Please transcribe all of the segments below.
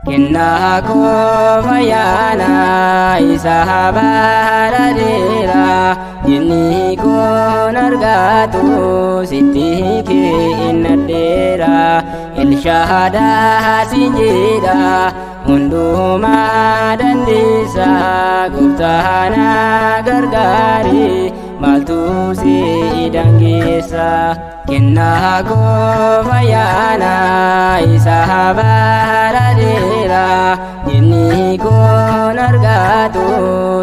Kenna ko fayana isa baradera inni ko nargatu sittiki innadera ilshahada sinjida hunduma dandisa guptana gargari maltu si dangisa kenna ko fayana isa baradera inni ko nargatu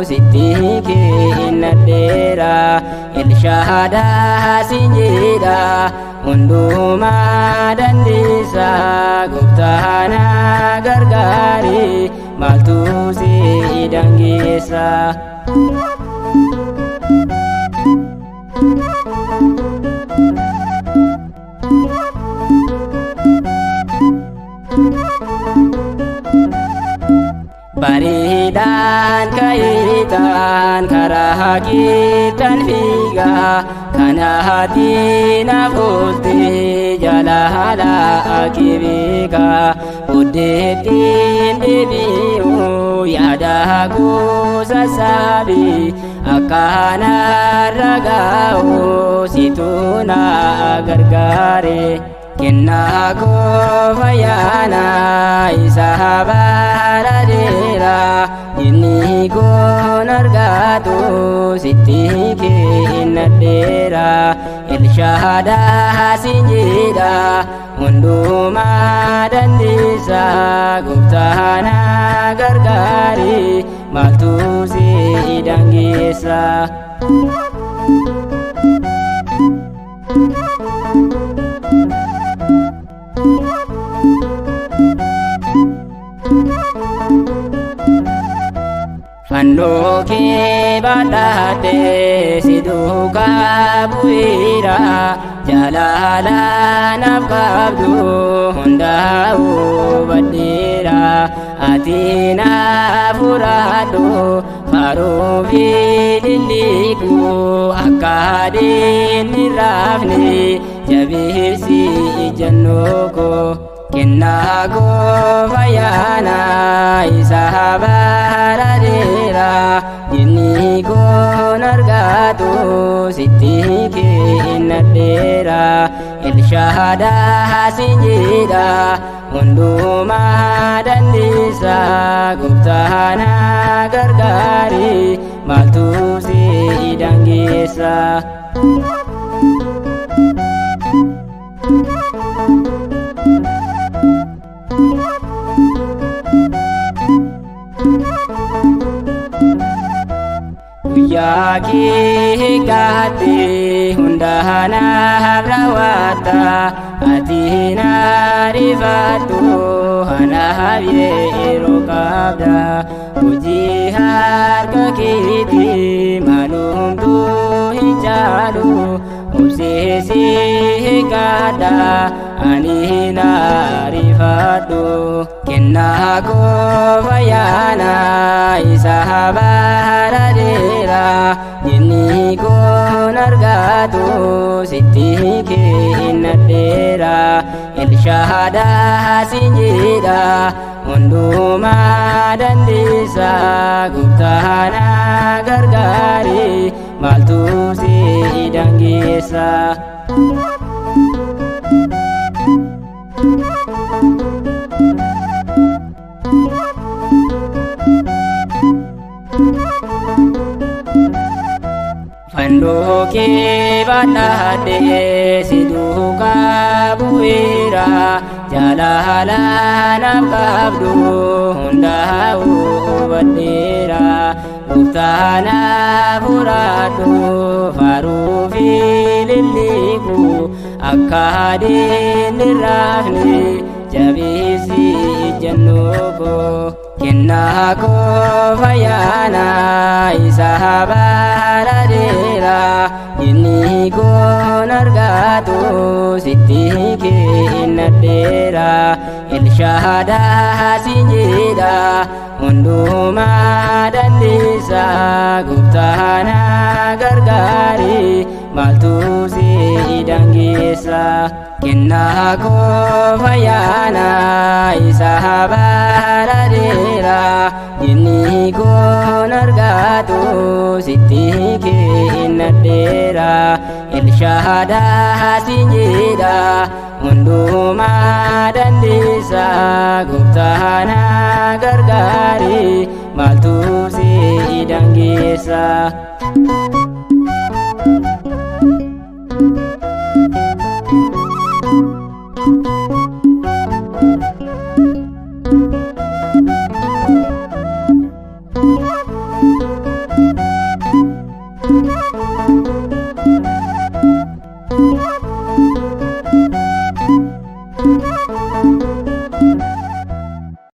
sittiki innadera ilshahada sinjida hunduma dandisa guptana gargari maltu si dangisa Baridan kaitan karahakitan figa kana hati nafulti jalahala akibika udetin debiu yadaku sasabi akana ragau situna gargare kenna ko fayana isa baradera inni ko nargatu sittiki innadera ilshahada sinjida hunduma dandisa guptana gargari maltu si dangisa Fandoke badate siduka buira jalala nafkabdu hundau badira atina furado farufi diliku akadin nirafni jabisi jannoko kenna ko fayana isa baradera inni ko nargatu sittiki innadera ilshahada sinjida hunduma dandisa guptana gargari maltu si dangisa Yaki hikati hundahana rawata atina rifatu hana habyeru kabda uji harka kiti malumtu hijalu obsesi hikada anina rifatu kenna ko fayana isa baradera inni ko nargatu sittiki innadera ilshahada sinjida hunduma dandisa guptana gargari maltu si dangisa Fandoke badate siduka buira jalahala nafkabdu hundau badira guptana furado farufi liliku akadin nirafni jabisi jannoko kenna ko fayana isa argaatu sitti kennadheera Elshaadaa siin jedha hundumaa dandeessa Gooftaa na gargaari maaltu si dangeessa Kennaa koo fayyaana isa baradeera Inni koon argaatu sitti kennadheera Elshaadaa siin jedha hundumaa dandeessa Gooftaa na gargaari maaltu si dangeessa